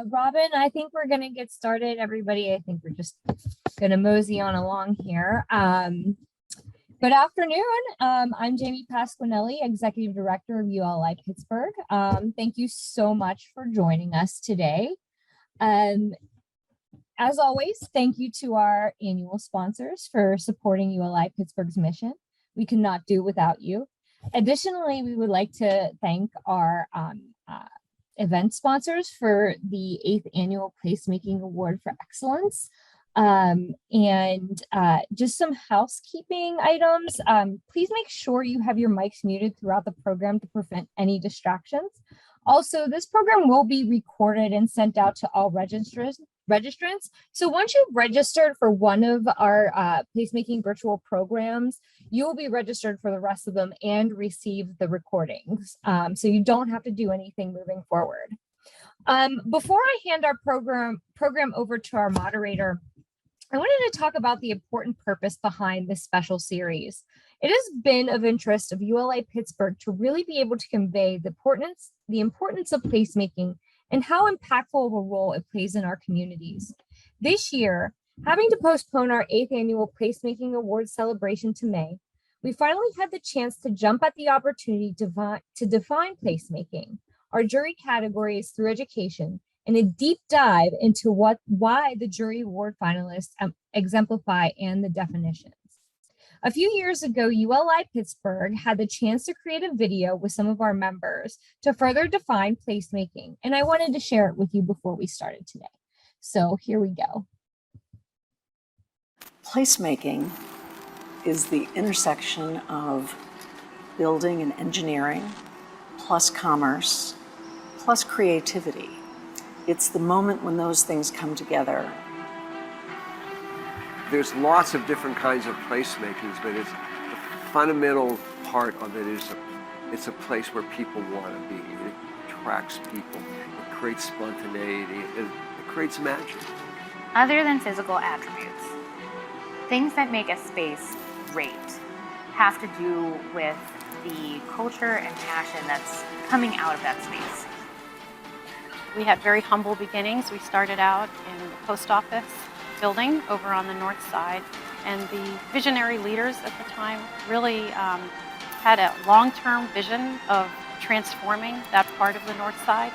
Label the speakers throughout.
Speaker 1: Robin, I think we're going to get started. Everybody, I think we're just going to mosey on along here. Good afternoon. I'm Jamie Pasquinelli, Executive Director of ULI Pittsburgh. Thank you so much for joining us today. As always, thank you to our annual sponsors for supporting ULI Pittsburgh's mission. We could not do without you. Additionally, we would like to thank our event sponsors for the 8th Annual Placemaking Award for Excellence. Just some housekeeping items. Please make sure you have your mics muted throughout the program to prevent any distractions. Also, this program will be recorded and sent out to all registrants. So once you've registered for one of our placemaking virtual programs, you will be registered for the rest of them and receive the recordings. So you don't have to do anything moving forward. Before I hand our program over to our moderator, I wanted to talk about the important purpose behind this special series. It has been of interest of ULI Pittsburgh to really be able to convey the importance of placemaking and how impactful of a role it plays in our communities. This year, having to postpone our 8th Annual Placemaking Awards celebration to May, we finally had the chance to jump at the opportunity to define placemaking, our jury categories through education, and a deep dive into why the Jury Award Finalists exemplify and the definitions. A few years ago, ULI Pittsburgh had the chance to create a video with some of our members to further define placemaking, and I wanted to share it with you before we started today. So here we go.
Speaker 2: Placemaking is the intersection of building and engineering, plus commerce, plus creativity. It's the moment when those things come together.
Speaker 3: There's lots of different kinds of placemakings, but the fundamental part of it is it's a place where people want to be. It attracts people. It creates spontaneity. It creates magic.
Speaker 4: Other than physical attributes, things that make a space great have to do with the culture and passion that's coming out of that space.
Speaker 5: We had very humble beginnings. We started out in the post office building over on the north side, and the visionary leaders at the time really had a long-term vision of transforming that part of the north side.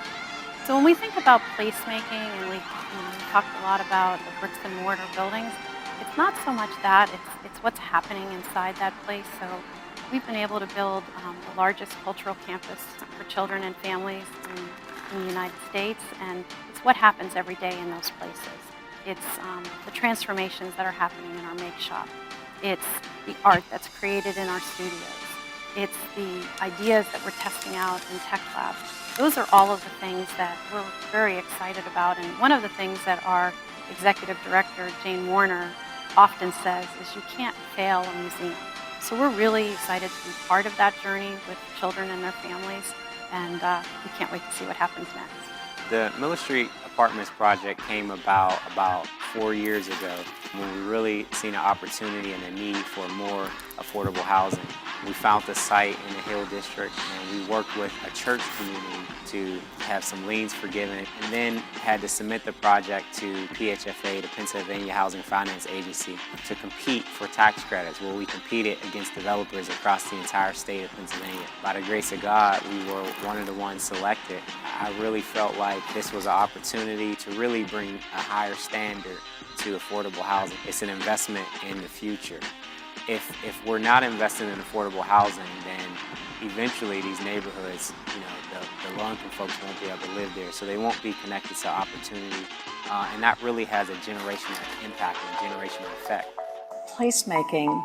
Speaker 5: So when we think about placemaking, and we talked a lot about the bricks and mortar buildings, it's not so much that, it's what's happening inside that place. So we've been able to build the largest cultural campus for children and families in the United States, and it's what happens every day in those places. It's the transformations that are happening in our make shop. It's the art that's created in our studios. It's the ideas that we're testing out in tech labs. Those are all of the things that we're very excited about, and one of the things that our executive director, Jane Warner, often says is you can't fail a museum. So we're really excited to be part of that journey with children and their families, and we can't wait to see what happens next.
Speaker 6: The Miller Street Apartments project came about 4 years ago when we really seen an opportunity and a need for more affordable housing. We found the site in the Hill District, and we worked with a church community to have some liens forgiven, and then had to submit the project to PHFA, the Pennsylvania Housing Finance Agency, to compete for tax credits, where we competed against developers across the entire state of Pennsylvania. By the grace of God, we were one of the ones selected. I really felt like this was an opportunity to really bring a higher standard to affordable housing. It's an investment in the future. If we're not investing in affordable housing, then eventually these neighborhoods, the low-income folks won't be able to live there, so they won't be connected to opportunity, and that really has a generational impact and generational effect.
Speaker 2: Placemaking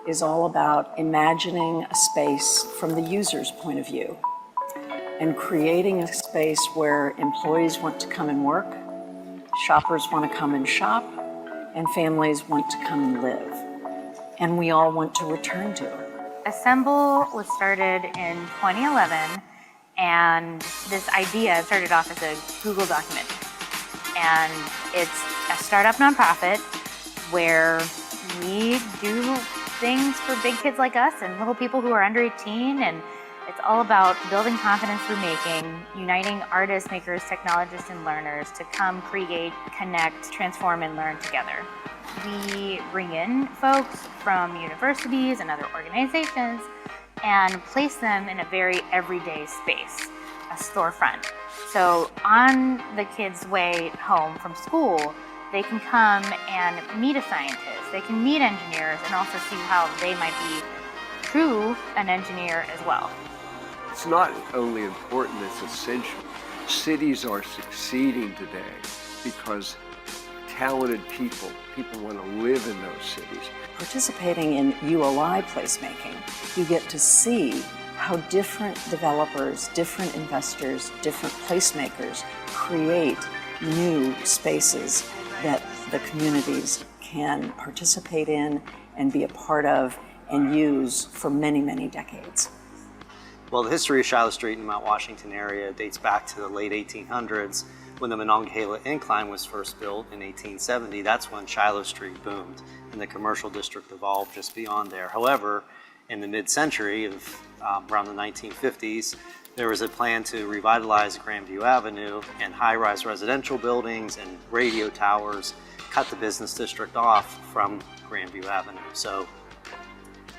Speaker 2: is all about imagining a space from the user's point of view and creating a space where employees want to come and work, shoppers want to come and shop, and families want to come and live. And we all want to return to it.
Speaker 4: Assemble was started in 2011, and this idea started off as a Google document. And it's a startup nonprofit where we do things for big kids like us and little people who are under 18, and It's all about building confidence through making, uniting artists, makers, technologists, and learners to come create, connect, transform, and learn together. We bring in folks from universities and other organizations and place them in a very everyday space, a storefront. So on the kids' way home from school, they can come and meet a scientist, they can meet engineers, and also see how they might be through an engineer as well.
Speaker 3: It's not only important, it's essential. Cities are succeeding today because talented people want to live in those cities.
Speaker 2: Participating in ULI placemaking, you get to see how different developers, different investors, different placemakers create new spaces that the communities can participate in and be a part of and use for many, many decades.
Speaker 7: Well, the history of Shiloh Street in the Mount Washington area dates back to the late 1800s when the Monongahela Incline was first built in 1870. That's when Shiloh Street boomed and the commercial district evolved just beyond there. However, in the mid-century of around the 1950s, there was a plan to revitalize Grandview Avenue, and high-rise residential buildings and radio towers cut the business district off from Grandview Avenue. So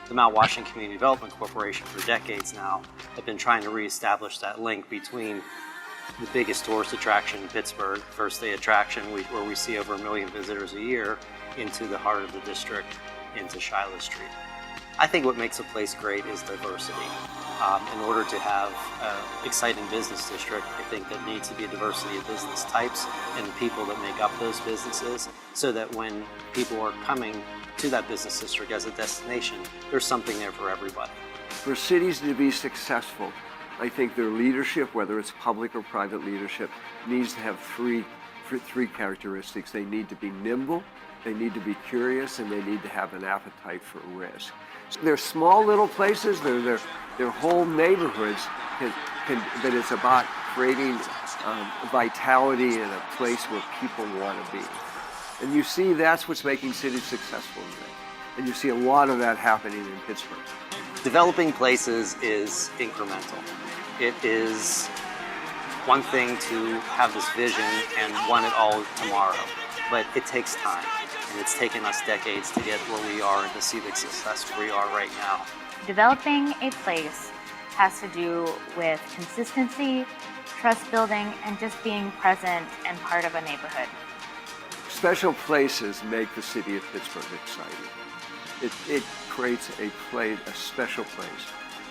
Speaker 7: the Mount Washington Community Development Corporation for decades now have been trying to reestablish that link between the biggest tourist attraction in Pittsburgh, first day attraction where we see over 1 million visitors a year, into the heart of the district, into Shiloh Street. I think what makes a place great is diversity. In order to have an exciting business district, I think there needs to be a diversity of business types and the people that make up those businesses, so that when people are coming to that business district as a destination, there's something there for everybody.
Speaker 3: For cities to be successful, I think their leadership, whether it's public or private leadership, needs to have three characteristics. They need to be nimble, they need to be curious, and they need to have an appetite for risk. So they're small little places, they're whole neighborhoods, but it's about creating vitality in a place where people want to be. And you see that's what's making cities successful today. And you see a lot of that happening in Pittsburgh.
Speaker 7: Developing places is incremental. It is one thing to have this vision and want it all tomorrow, but it takes time. And it's taken us decades to get where we are and to see the success we are right now.
Speaker 4: Developing a place has to do with consistency, trust building, and just being present and part of a neighborhood.
Speaker 3: Special places make the city of Pittsburgh exciting. It creates a special place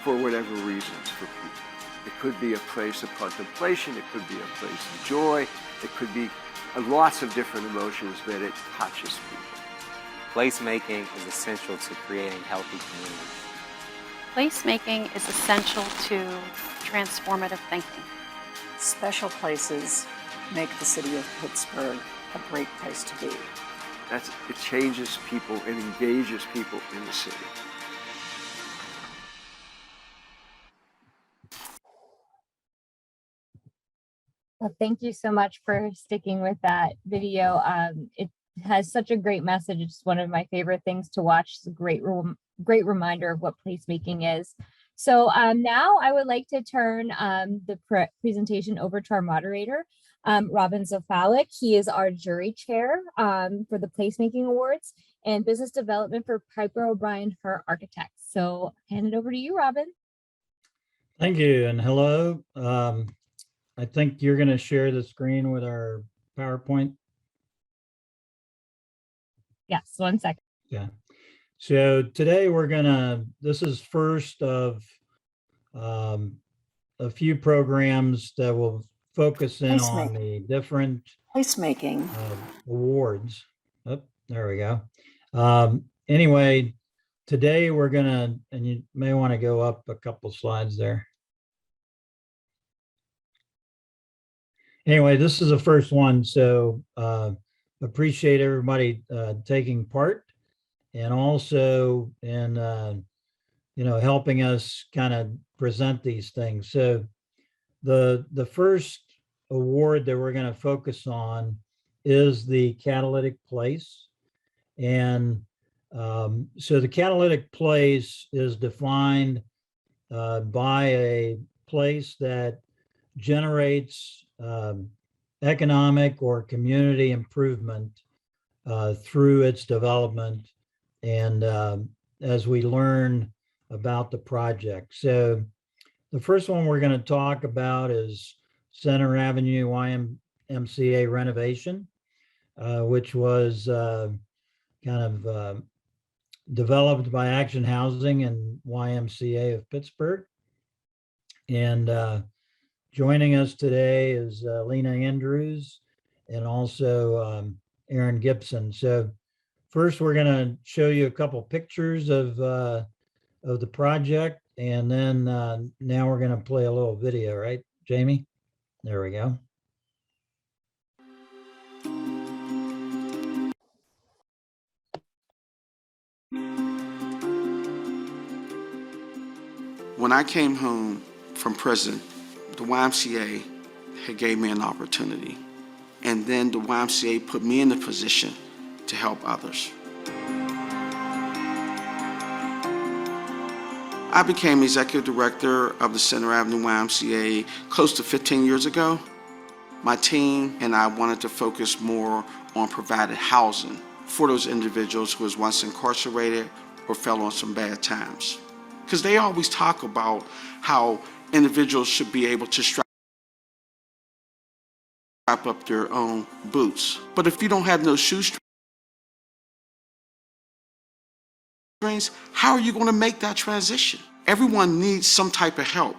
Speaker 3: for whatever reasons for people. It could be a place of contemplation, it could be a place of joy, it could be lots of different emotions that it touches people.
Speaker 6: Placemaking is essential to creating healthy communities.
Speaker 5: Placemaking is essential to transformative thinking.
Speaker 2: Special places make the city of Pittsburgh a great place to be.
Speaker 3: It changes people and engages people in the city.
Speaker 1: Well, thank you so much for sticking with that video. It has such a great message. It's one of my favorite things to watch. It's a great reminder of what placemaking is. So now I would like to turn the presentation over to our moderator, Robin Zofalik. He is our jury chair for the Placemaking Awards and Business Development for Piper O'Brien, her architects. So hand it over to you, Robin.
Speaker 8: Thank you, and hello. I think you're going to share the screen with our PowerPoint.
Speaker 1: Yes, 1 second.
Speaker 8: Yeah. So today this is first of a few programs that will focus in on the different
Speaker 2: Placemaking
Speaker 8: awards. Oh, there we go. Anyway, today we're and you may want to go up a couple slides there. Anyway, this is the first one, so appreciate everybody taking part, and also in helping us kind of present these things. So the first award that we're going to focus on is the Catalytic Place, and so the Catalytic Place is defined buy a place that generates economic or community improvement through its development and as we learn about the project. So the first one we're going to talk about is Center Avenue YMCA renovation, which was kind of developed by Action Housing and YMCA of Pittsburgh. And joining us today is Lena Andrews and also Aaron Gibson. So first, we're going to show you a couple pictures of the project, and then now we're going to play a little video, right, Jamie? There we go.
Speaker 9: When I came home from prison, the YMCA had gave me an opportunity. And then the YMCA put me in a position to help others. I became executive director of the Center Avenue YMCA close to 15 years ago. My team and I wanted to focus more on providing housing for those individuals who was once incarcerated or fell on some bad times. Because they always talk about how individuals should be able to strap up their own boots. But if you don't have no shoestrings, how are you going to make that transition? Everyone needs some type of help.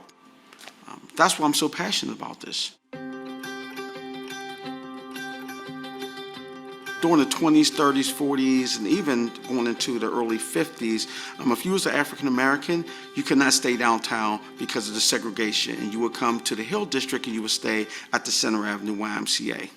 Speaker 9: That's why I'm so passionate about this. During the 20s, 30s, 40s, and even going into the early 50s, if you was an African American, you could not stay downtown because of the segregation, and you would come to the Hill District and you would stay at the Center Avenue YMCA.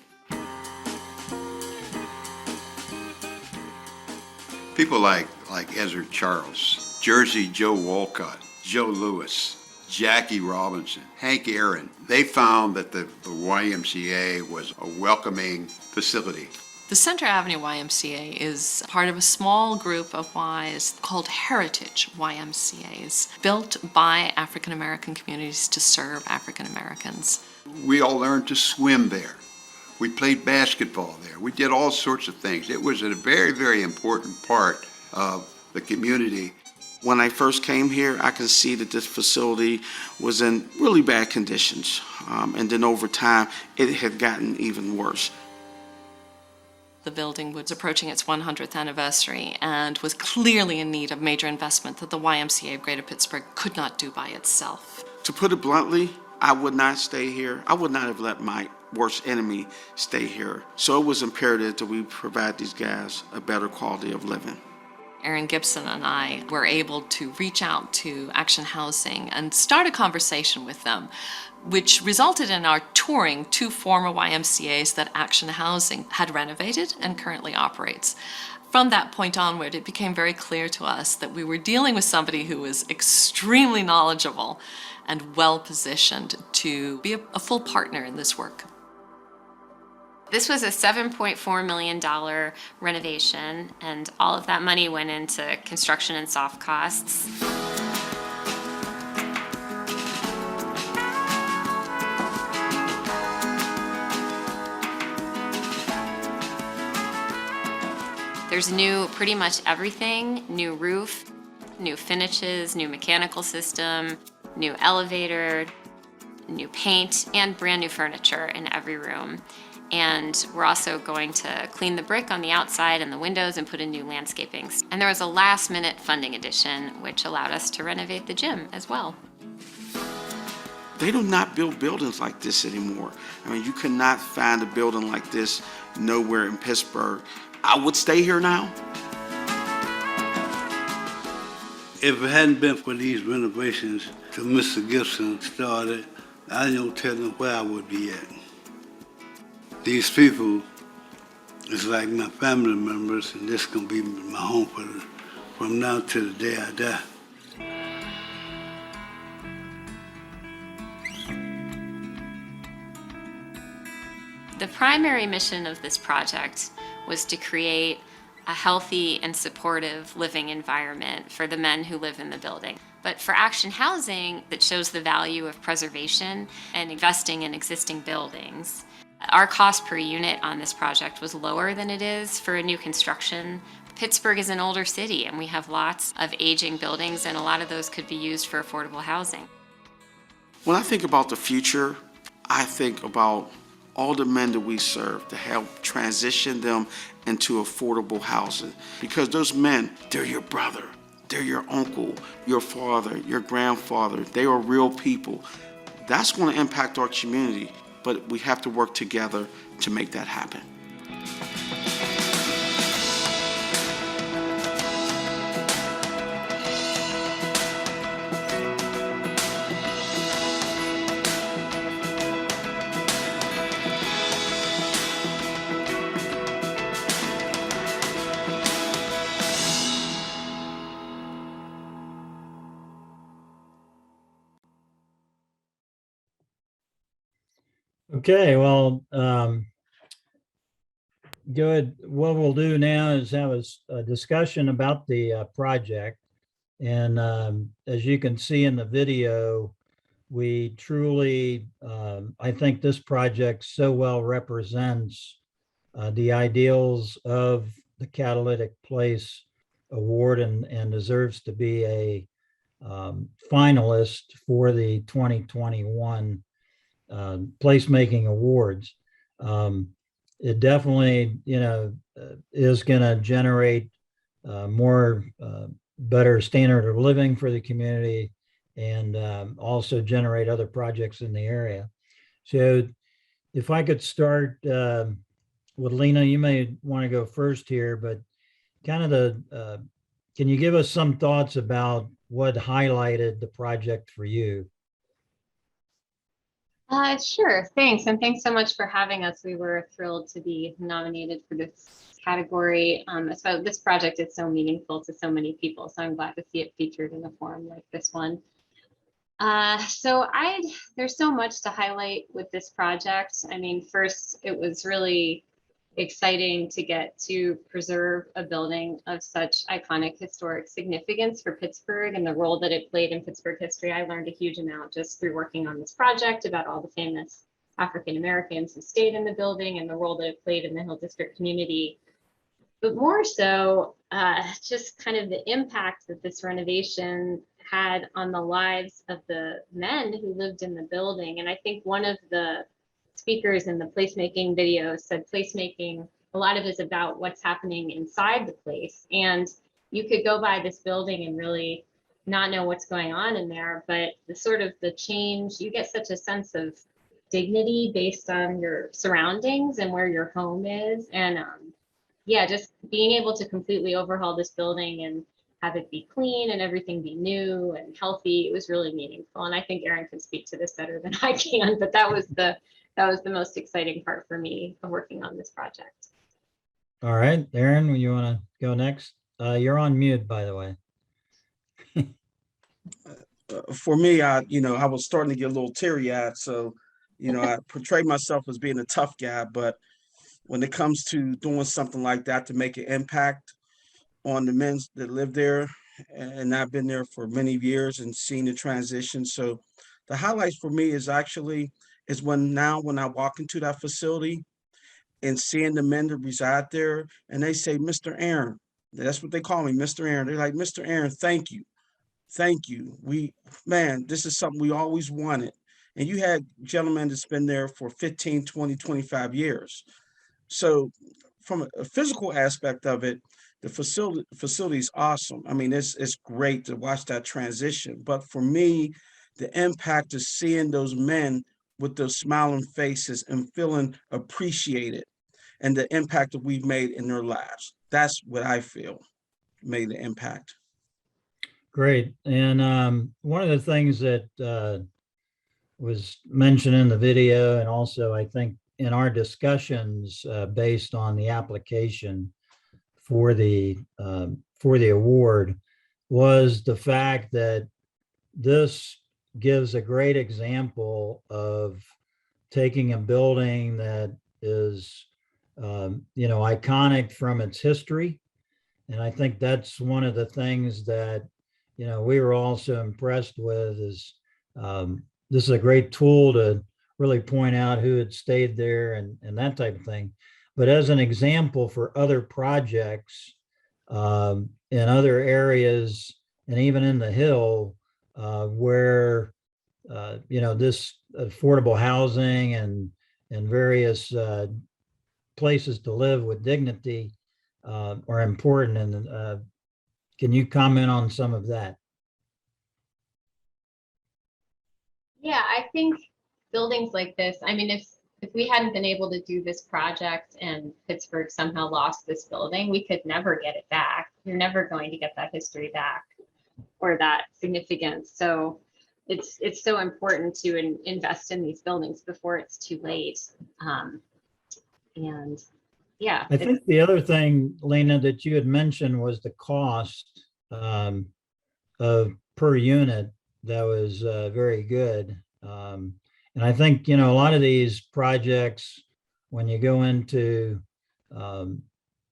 Speaker 10: People like Ezra Charles, Jersey Joe Walcott, Joe Lewis, Jackie Robinson, Hank Aaron, they found that the YMCA was a welcoming facility.
Speaker 11: The Center Avenue YMCA is part of a small group of Ys called Heritage YMCAs, built by African American communities to serve African Americans.
Speaker 10: We all learned to swim there. We played basketball there. We did all sorts of things. It was a very, very important part of the community.
Speaker 9: When I first came here, I could see that this facility was in really bad conditions. And then over time, it had gotten even worse.
Speaker 11: The building was approaching its 100th anniversary and was clearly in need of major investment that the YMCA of Greater Pittsburgh could not do by itself.
Speaker 9: To put it bluntly, I would not stay here. I would not have let my worst enemy stay here. So it was imperative that we provide these guys a better quality of living.
Speaker 11: Aaron Gibson and I were able to reach out to Action Housing and start a conversation with them, which resulted in our touring two former YMCAs that Action Housing had renovated and currently operates. From that point onward, it became very clear to us that we were dealing with somebody who was extremely knowledgeable and well-positioned to be a full partner in this work.
Speaker 12: This was a $7.4 million renovation, and all of that money went into construction and soft costs. There's new, pretty much everything, new roof, new finishes, new mechanical system, new elevator, new paint, and brand new furniture in every room. And we're also going to clean the brick on the outside and the windows and put in new landscaping. And there was a last-minute funding addition, which allowed us to renovate the gym as well.
Speaker 9: They do not build buildings like this anymore. I mean, you cannot find a building like this nowhere in Pittsburgh. I would stay here now.
Speaker 13: If it hadn't been for these renovations that Mr. Gibson started, I don't tell them where I would be at. These people is like my family members, and this is gonna be my home from now to the day I die.
Speaker 12: The primary mission of this project was to create a healthy and supportive living environment for the men who live in the building. But for Action Housing, that shows the value of preservation and investing in existing buildings. Our cost per unit on this project was lower than it is for a new construction. Pittsburgh is an older city, and we have lots of aging buildings, and a lot of those could be used for affordable housing.
Speaker 9: When I think about the future, I think about all the men that we serve to help transition them into affordable housing. Because those men, they're your brother, they're your uncle, your father, your grandfather. They are real people. That's going to impact our community, but we have to work together to make that happen.
Speaker 8: Okay, well, good. What we'll do now is have a discussion about the project. And as you can see in the video, we truly, I think this project so well represents the ideals of the Catalytic Place Award and deserves to be a finalist for the 2021 Placemaking Awards. It definitely, is going to generate more better standard of living for the community, and also generate other projects in the area. So if I could start with Lena, you may want to go first here, but kind of can you give us some thoughts about what highlighted the project for you?
Speaker 14: Sure, thanks. And thanks so much for having us. We were thrilled to be nominated for this category. So this project is so meaningful to so many people, so I'm glad to see it featured in a forum like this one. There's so much to highlight with this project. I mean, first, it was really exciting to get to preserve a building of such iconic historic significance for Pittsburgh and the role that it played in Pittsburgh history. I learned a huge amount just through working on this project about all the famous African Americans who stayed in the building and the role that it played in the Hill District community. But more so, just kind of the impact that this renovation had on the lives of the men who lived in the building. And I think one of the speakers in the placemaking video said placemaking, a lot of it is about what's happening inside the place. And you could go by this building and really not know what's going on in there, but the change, you get such a sense of dignity based on your surroundings and where your home is. And just being able to completely overhaul this building and have it be clean and everything be new and healthy, it was really meaningful. And I think Aaron can speak to this better than I can, but that was the most exciting part for me of working on this project.
Speaker 8: All right, Aaron, you want to go next? You're on mute, by the way.
Speaker 15: For me, I was starting to get a little teary-eyed. So, I portrayed myself as being a tough guy, but when it comes to doing something like that to make an impact on the men that live there, and I've been there for many years and seen the transition. So the highlights for me is when I walk into that facility and seeing the men that reside there, and they say, Mr. Aaron, that's what they call me, Mr. Aaron. They're like, Mr. Aaron, thank you. Thank you. This is something we always wanted. And you had gentlemen that's been there for 15, 20, 25 years. So from a physical aspect of it, the facility is awesome. I mean, it's great to watch that transition. But for me, the impact of seeing those men with those smiling faces and feeling appreciated, and the impact that we've made in their lives, that's what I feel made the impact.
Speaker 8: Great. And one of the things that was mentioned in the video, and also I think in our discussions based on the application for the award, was the fact that this gives a great example of taking a building that is iconic from its history, And I think that's one of the things that, we were also impressed with is this is a great tool to really point out who had stayed there and that type of thing. But as an example for other projects in other areas and even in the Hill where, this affordable housing and various places to live with dignity are important. And can you comment on some of that?
Speaker 14: Yeah, I think buildings like this, I mean, if we hadn't been able to do this project and Pittsburgh somehow lost this building, we could never get it back. You're never going to get that history back or that significance. So it's so important to invest in these buildings before it's too late. And yeah.
Speaker 8: I think the other thing, Lena, that you had mentioned was the cost of per unit. That was very good. And I think, a lot of these projects, when you go into,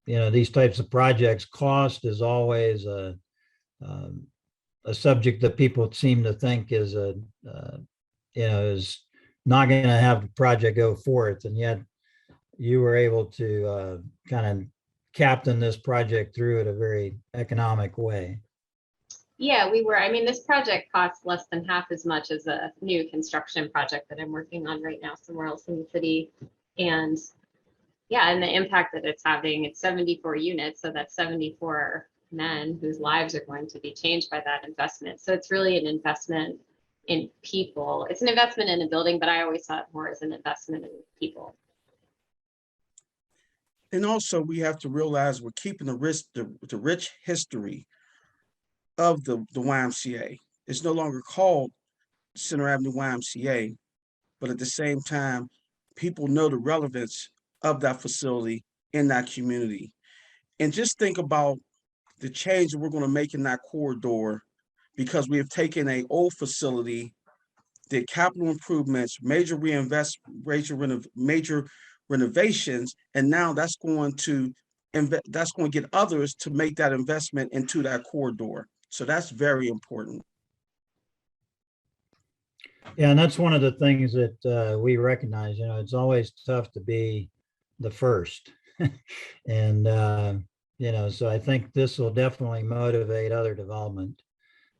Speaker 8: these types of projects, cost is always a subject that people seem to think is is not going to have the project go forth. And yet you were able to kind of captain this project through it a very economic way.
Speaker 14: Yeah, we were. I mean, this project costs less than half as much as a new construction project that I'm working on right now somewhere else in the city. And yeah, and the impact that it's having, it's 74 units. So that's 74 men whose lives are going to be changed by that investment. So it's really an investment in people. It's an investment in a building, but I always saw it more as an investment in people.
Speaker 15: And also we have to realize we're keeping the rich history of the YMCA. It's no longer called Center Avenue YMCA, but at the same time, people know the relevance of that facility in that community. And just think about the change that we're going to make in that corridor, because we have taken an old facility, did capital improvements, major renovations, and now that's going to get others to make that investment into that corridor. So that's very important.
Speaker 8: Yeah, and that's one of the things that we recognize. It's always tough to be the first. And, so I think this will definitely motivate other development.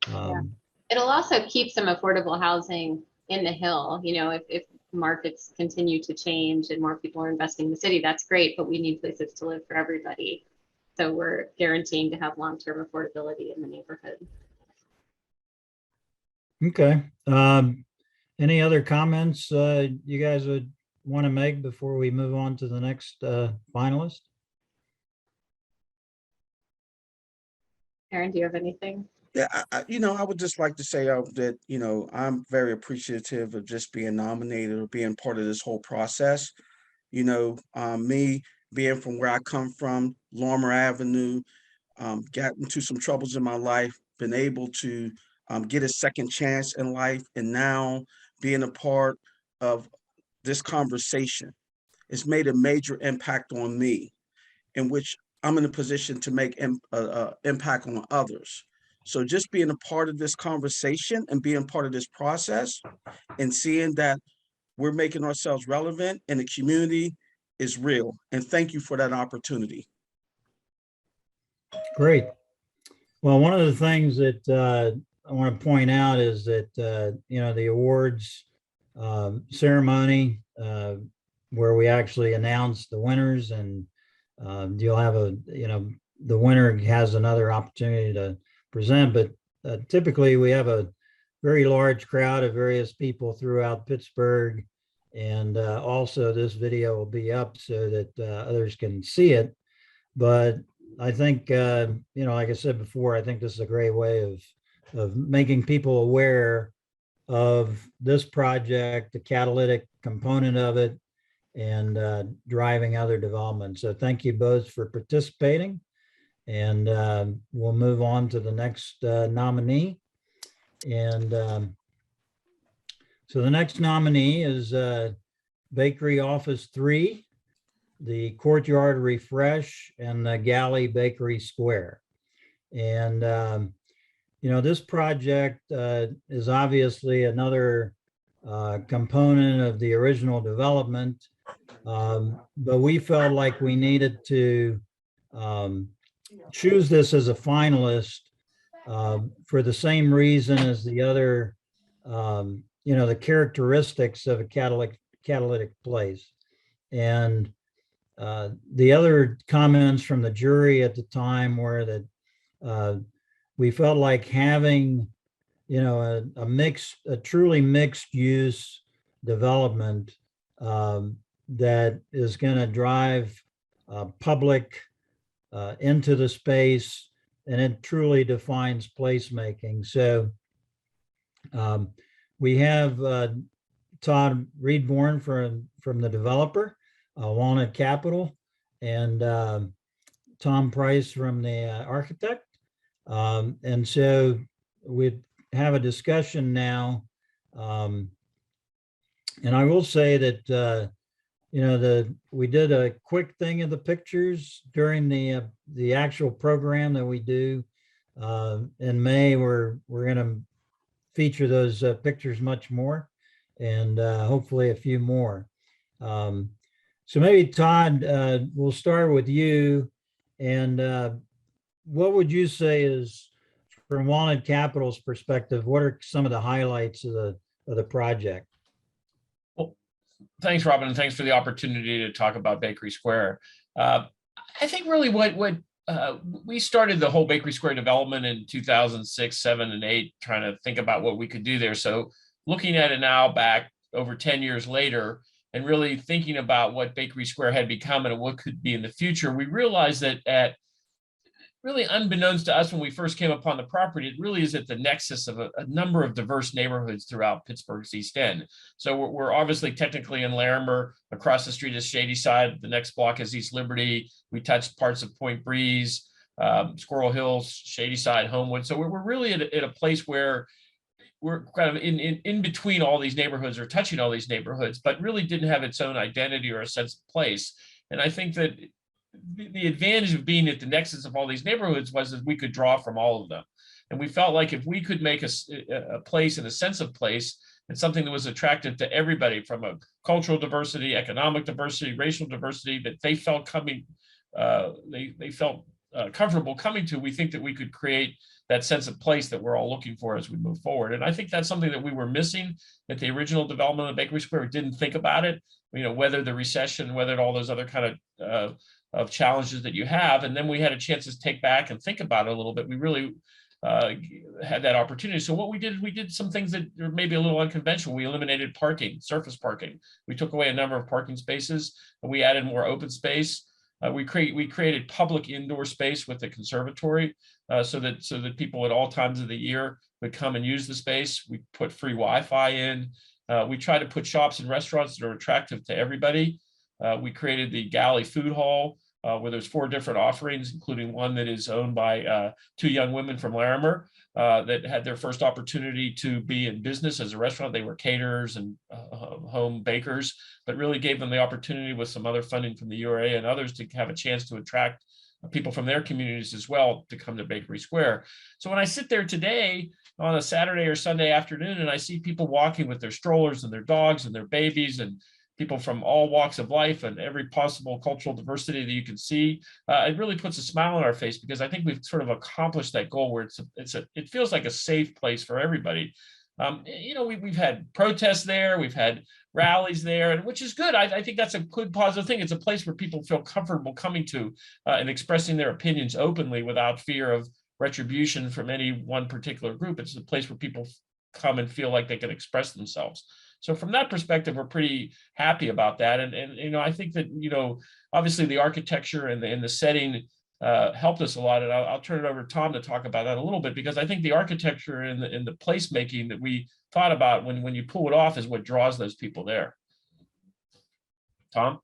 Speaker 14: It'll also keep some affordable housing in the Hill. If markets continue to change and more people are investing in the city, that's great, but we need places to live for everybody. So we're guaranteeing to have long-term affordability in the neighborhood.
Speaker 8: Okay. Any other comments you guys would want to make before we move on to the next finalist?
Speaker 14: Aaron, do you have anything?
Speaker 15: Yeah, I would just like to say that, I'm very appreciative of just being nominated or being part of this whole process. Me being from where I come from, Lorimer Avenue, got into some troubles in my life, been able to get a second chance in life, and now being a part of this conversation, it's made a major impact on me, in which I'm in a position to make impact on others. So just being a part of this conversation and being part of this process and seeing that we're making ourselves relevant in the community is real. And thank you for that opportunity.
Speaker 8: Great. Well, one of the things that I want to point out is that, the awards ceremony where we actually announce the winners, and you'll have the winner has another opportunity to present, but typically we have a very large crowd of various people throughout Pittsburgh. And also this video will be up so that others can see it. But I think, like I said before, I think this is a great way of making people aware of this project, the catalytic component of it, and driving other development. So thank you both for participating. And we'll move on to the next nominee. And so the next nominee is Bakery Office 3, the Courtyard Refresh and the Galley Bakery Square. And, this project is obviously another component of the original development, but we felt like we needed to choose this as a finalist for the same reason as the other, the characteristics of a catalytic place. And the other comments from the jury at the time were that we felt like having, a truly mixed use development that is going to drive public into the space, and it truly defines placemaking. So we have Todd Reedborn from the developer, Walnut Capital, and Tom Price from the architect. And so we have a discussion now. And I will say that, we did a quick thing of the pictures during the actual program that we do in May. We're going to feature those pictures much more, and hopefully a few more. So maybe Todd, we'll start with you. And what would you say is, from Walnut Capital's perspective, what are some of the highlights of the project?
Speaker 16: Well, thanks, Robin, and thanks for the opportunity to talk about Bakery Square. I think really what we started the whole Bakery Square development in 2006, 7, and 8, trying to think about what we could do there. So looking at it now back over 10 years later, and really thinking about what Bakery Square had become and what could be in the future, we realized that really unbeknownst to us when we first came upon the property, it really is at the nexus of a number of diverse neighborhoods throughout Pittsburgh's East End. So we're obviously technically in Larimer. Across the street is Shady Side. The next block is East Liberty. We touched parts of Point Breeze, Squirrel Hills, Shady Side, Homewood. So we're really at a place where we're kind of in between all these neighborhoods, or touching all these neighborhoods, but really didn't have its own identity or a sense of place. And I think that the advantage of being at the nexus of all these neighborhoods was that we could draw from all of them. And we felt like if we could make a place and a sense of place, and something that was attractive to everybody, from a cultural diversity, economic diversity, racial diversity, that they felt comfortable coming to, we think that we could create that sense of place that we're all looking for as we move forward. And I think that's something that we were missing at the original development of Bakery Square. We didn't think about it, whether the recession, whether all those other kind of challenges that you have. And then we had a chance to take back and think about it a little bit. We really had that opportunity. So what we did some things that are maybe a little unconventional. We eliminated parking, surface parking. We took away a number of parking spaces, and we added more open space. We created public indoor space with the conservatory, so that people at all times of the year would come and use the space. We put free Wi-Fi in. We try to put shops and restaurants that are attractive to everybody. We created the Galley Food Hall, where there's 4 different offerings, including one that is owned by 2 young women from Larimer that had their first opportunity to be in business as a restaurant. They were caterers and home bakers, but really gave them the opportunity, with some other funding from the URA and others, to have a chance to attract people from their communities as well to come to Bakery Square. So when I sit there today on a Saturday or Sunday afternoon, and I see people walking with their strollers and their dogs and their babies, and people from all walks of life and every possible cultural diversity that you can see, it really puts a smile on our face, because I think we've sort of accomplished that goal where it feels like a safe place for everybody. We've had protests there, we've had rallies there, and which is good. I think that's a good positive thing. It's a place where people feel comfortable coming to and expressing their opinions openly without fear of retribution from any one particular group. It's a place where people come and feel like they can express themselves. So from that perspective, we're pretty happy about that. And I think that, obviously the architecture and the setting helped us a lot. And I'll turn it over to Tom to talk about that a little bit, because I think the architecture and the placemaking that we thought about when you pull it off is what draws those people there. Tom?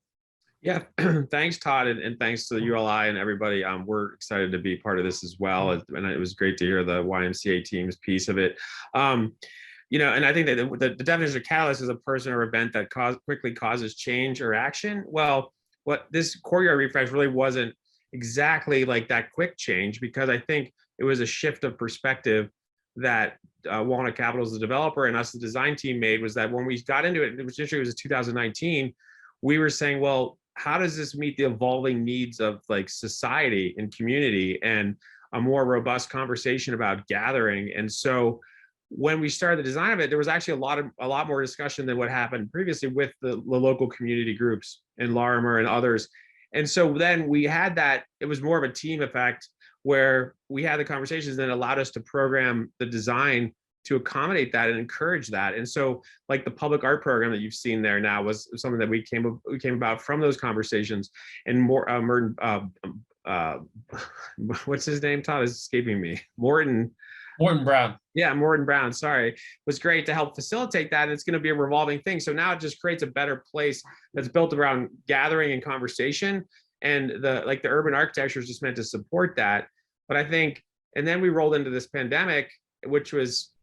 Speaker 17: Yeah, thanks, Todd, and thanks to the ULI and everybody. We're excited to be part of this as well. And it was great to hear the YMCA team's piece of it. And I think that the definition of catalyst is a person or event that quickly causes change or action. Well, what this Courtyard refresh really wasn't exactly like that quick change, because I think it was a shift of perspective that Walnut Capital as the developer and us, the design team, made. Was that when we got into it, it was interesting, it was 2019, we were saying, well, how does this meet the evolving needs of like society and community and a more robust conversation about gathering? And so when we started the design of it, there was actually a lot more discussion than what happened previously with the local community groups in Larimer and others. And so then we had that, it was more of a team effect where we had the conversations that allowed us to program the design to accommodate that and encourage that. And so like the public art program that you've seen there now was something that we came about from those conversations. And more Merton, what's his name, Todd, is escaping me. Morton
Speaker 16: Brown.
Speaker 17: Yeah, Morton Brown, sorry. It was great to help facilitate that. And it's going to be a revolving thing. So now it just creates a better place that's built around gathering and conversation. And the urban architecture is just meant to support that. But I think, and then we rolled into this pandemic, which was,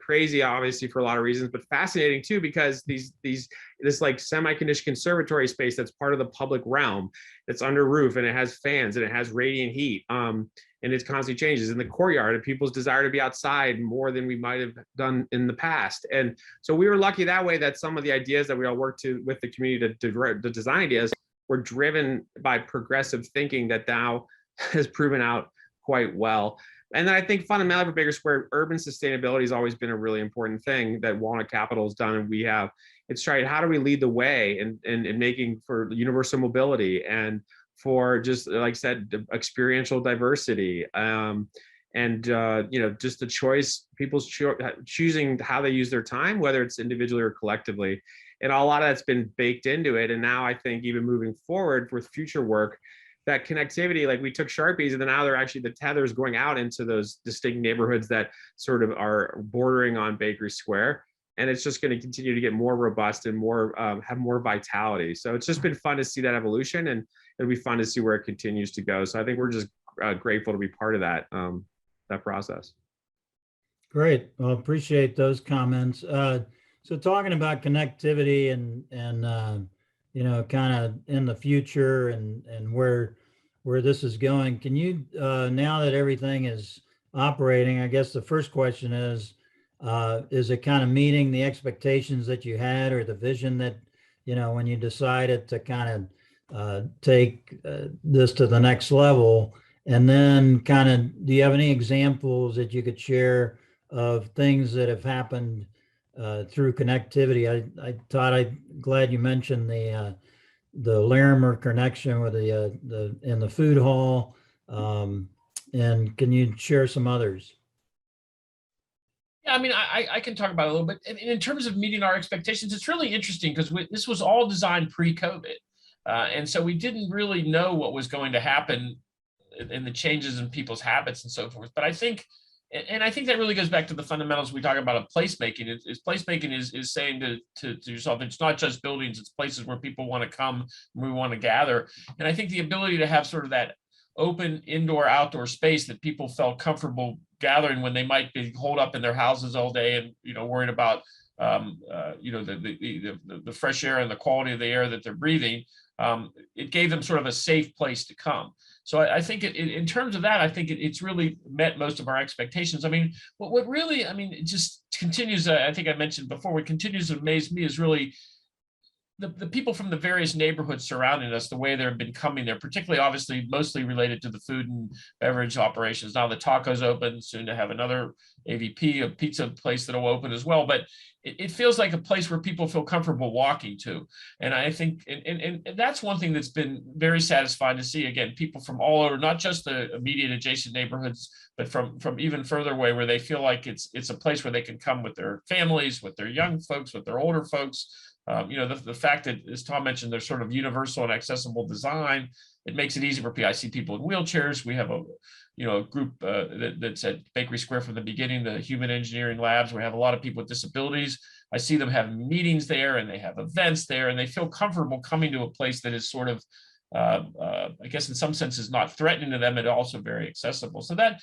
Speaker 17: crazy, obviously, for a lot of reasons, but fascinating too, because this like semi-conditioned conservatory space that's part of the public realm, that's under roof, and it has fans and it has radiant heat, and it constantly changes in the courtyard, and people's desire to be outside more than we might have done in the past. And so we were lucky that way, that some of the ideas that we all worked with the community to design ideas were driven by progressive thinking that now has proven out quite well. And then I think fundamentally for Baker Square, urban sustainability has always been a really important thing that Walnut Capital has done. And we have, it's tried, how do we lead the way in making for universal mobility and for, just like I said, experiential diversity, and just the choice, people's choosing how they use their time, whether it's individually or collectively. And a lot of that's been baked into it. And now I think even moving forward with future work, that connectivity, like we took Sharpies and then now they're actually the tethers going out into those distinct neighborhoods that sort of are bordering on Bakery Square. And it's just going to continue to get more robust and more have more vitality. So it's just been fun to see that evolution, and it'll be fun to see where it continues to go. So I think we're just grateful to be part of that that process.
Speaker 8: Great. Well, appreciate those comments. So talking about connectivity and kind of in the future and where this is going, can you, now that everything is operating, I guess the first question is it kind of meeting the expectations that you had, or the vision that, when you decided to kind of take this to the next level? And then kind of, do you have any examples that you could share of things that have happened through connectivity? I'm glad you mentioned the Larimer connection with in the food hall, and can you share some others?
Speaker 16: Yeah, I mean, I can talk about it a little bit. In terms of meeting our expectations, it's really interesting because this was all designed pre-COVID, and so we didn't really know what was going to happen in the changes in people's habits and so forth. But I think that really goes back to the fundamentals we talk about of placemaking. Placemaking is saying to yourself, it's not just buildings, it's places where people want to come, we want to gather. And I think the ability to have sort of that open indoor outdoor space that people felt comfortable gathering when they might be holed up in their houses all day and worried about the fresh air and the quality of the air that they're breathing, it gave them sort of a safe place to come. So I think in terms of that, I think it's really met most of our expectations. I mean, what really, it just continues, I think I mentioned before, what continues to amaze me is really the people from the various neighborhoods surrounding us, the way they've been coming there, particularly obviously mostly related to the food and beverage operations. Now the taco's open, soon to have another AVP, a pizza place that'll open as well. But it feels like a place where people feel comfortable walking to. And I think, and that's one thing that's been very satisfying to see, again, people from all over, not just the immediate adjacent neighborhoods, but from even further away, where they feel like it's a place where they can come with their families, with their young folks, with their older folks. The fact that, as Tom mentioned, there's sort of universal and accessible design, it makes it easy for people. I see people in wheelchairs. We have a group that's at Bakery Square from the beginning, the Human Engineering Labs. We have a lot of people with disabilities. I see them have meetings there, and they have events there, and they feel comfortable coming to a place that is sort of, I guess in some senses, not threatening to them, and also very accessible. So that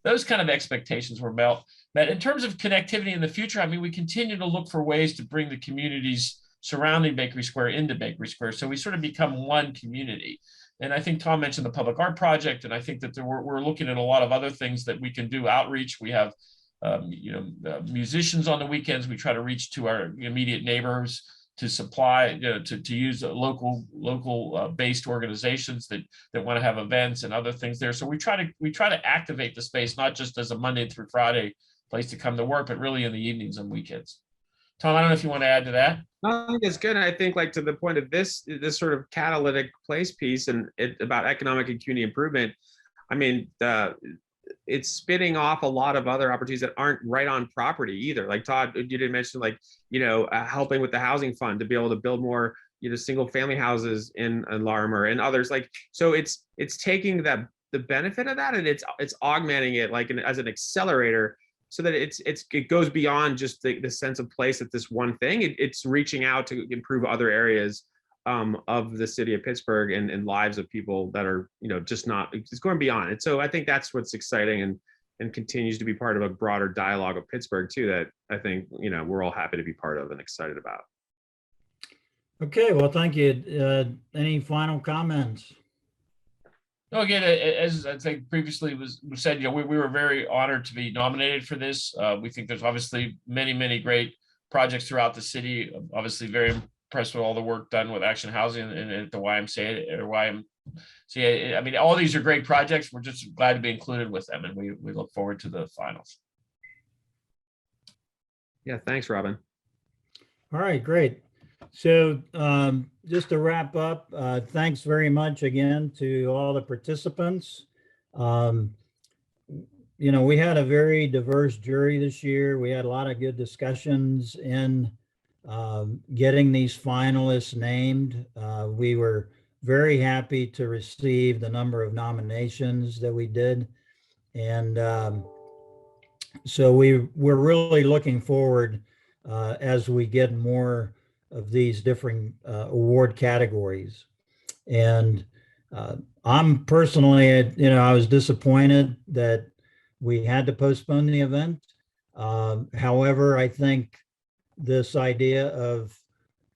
Speaker 16: those kind of expectations were met. In terms of connectivity in the future, we continue to look for ways to bring the communities surrounding Bakery Square into Bakery Square. So we sort of become one community. And I think Tom mentioned the public art project, and I think that we're looking at a lot of other things that we can do outreach. We have musicians on the weekends. We try to reach to our immediate neighbors to supply, to use local based organizations that want to have events and other things there. So we try to activate the space, not just as a Monday through Friday place to come to work, but really in the evenings and weekends. Tom, I don't know if you want to add to that.
Speaker 17: I think it's good. I think, like, to the point of this sort of catalytic place piece and about economic and community improvement, I mean, it's spinning off a lot of other opportunities that aren't right on property either. Like Todd, you did mention, like, helping with the housing fund to be able to build more, single family houses in Larimer and others. Like, so it's taking the benefit of that and it's augmenting it like as an accelerator, so that it goes beyond just the sense of place at this one thing. It's reaching out to improve other areas of the city of Pittsburgh and lives of people that are, just not, it's going beyond it. So I think that's what's exciting and continues to be part of a broader dialogue of Pittsburgh too, that I think, we're all happy to be part of and excited about.
Speaker 8: Okay, well, thank you. Any final comments?
Speaker 16: No, again, as I think previously was said, we were very honored to be nominated for this. We think there's obviously many, many great projects throughout the city. Obviously very impressed with all the work done with Action Housing and at the YMCA. I mean, all these are great projects. We're just glad to be included with them, and we look forward to the finals.
Speaker 17: Yeah, thanks, Robin.
Speaker 8: All right, great. So just to wrap up, thanks very much again to all the participants. We had a very diverse jury this year. We had a lot of good discussions in getting these finalists named. We were very happy to receive the number of nominations that we did. And so we're really looking forward as we get more of these different award categories. And I'm personally, I was disappointed that we had to postpone the event. However, I think this idea of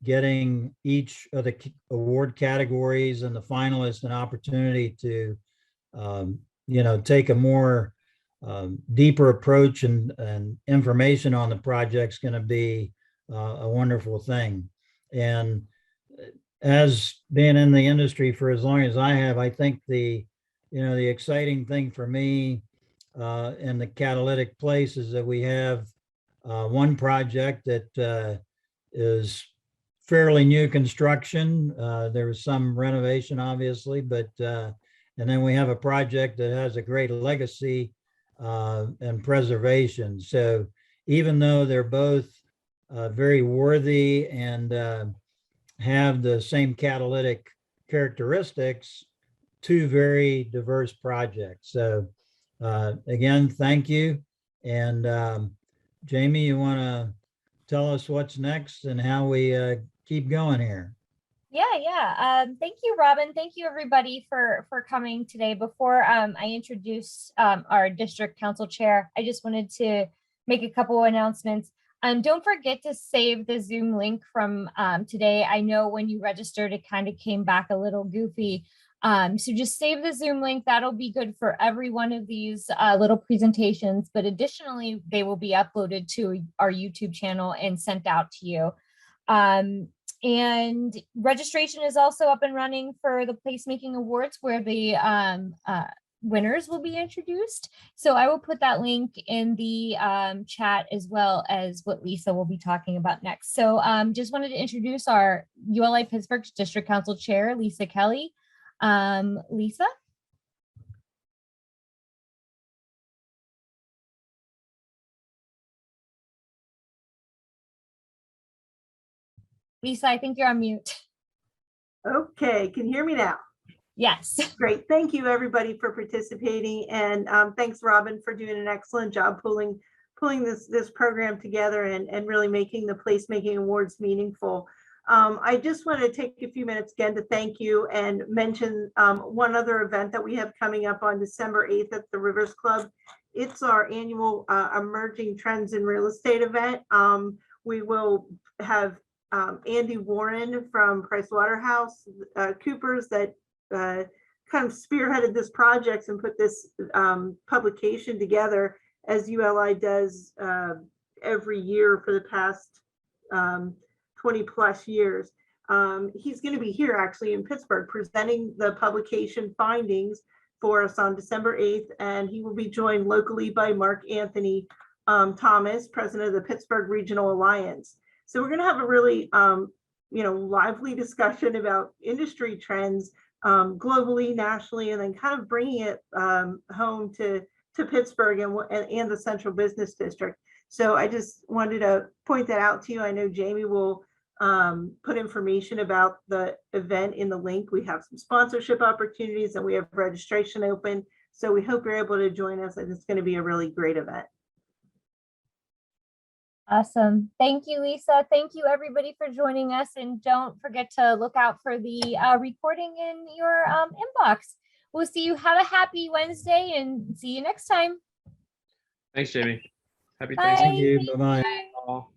Speaker 8: getting each of the award categories and the finalists an opportunity to, take a more deeper approach and information on the project's going to be a wonderful thing. And as being in the industry for as long as I have, I think the exciting thing for me in the Catalytic Place is that we have one project that is fairly new construction. There was some renovation, obviously, but and then we have a project that has a great legacy and preservation. So even though they're both very worthy and have the same catalytic characteristics, two very diverse projects. So again, thank you. And Jamie, you want to tell us what's next and how we keep going here?
Speaker 1: Yeah. Thank you, Robin. Thank you, everybody, for coming today. Before I introduce our district council chair, I just wanted to make a couple of announcements. Don't forget to save the Zoom link from today. I know when you registered, it kind of came back a little goofy. So just save the Zoom link. That'll be good for every one of these little presentations. But additionally, they will be uploaded to our YouTube channel and sent out to you. And registration is also up and running for the Placemaking Awards, where the winners will be introduced. So I will put that link in the chat, as well as what Lisa will be talking about next. So just wanted to introduce our ULI Pittsburgh District Council Chair, Lisa Kelly. Lisa? Lisa, I think you're on mute.
Speaker 18: Okay, can you hear me now?
Speaker 1: Yes.
Speaker 18: Great. Thank you, everybody, for participating. And thanks, Robin, for doing an excellent job pulling this program together and really making the Placemaking Awards meaningful. I just want to take a few minutes again to thank you and mention one other event that we have coming up on December 8th at the Rivers Club. It's our annual Emerging Trends in Real Estate event. We will have Andy Warren from Pricewaterhouse Coopers that kind of spearheaded this project and put this publication together, as ULI does every year for the past 20 plus years. He's going to be here actually in Pittsburgh presenting the publication findings for us on December 8th, and he will be joined locally by Mark Anthony Thomas, president of the Pittsburgh Regional Alliance. So we're going to have a really lively discussion about industry trends globally, nationally, and then kind of bringing it home to Pittsburgh and the Central Business District. So I just wanted to point that out to you. I know Jamie will put information about the event in the link. We have some sponsorship opportunities and we have registration open. So we hope you're able to join us, and it's going to be a really great event.
Speaker 1: Awesome. Thank you, Lisa. Thank you, everybody, for joining us. And don't forget to look out for the recording in your inbox. We'll see you. Have a happy Wednesday and see you next time.
Speaker 17: Thanks, Jamie. Happy
Speaker 1: Bye.
Speaker 17: Thanksgiving.
Speaker 8: Thank you. Bye-bye.
Speaker 17: All.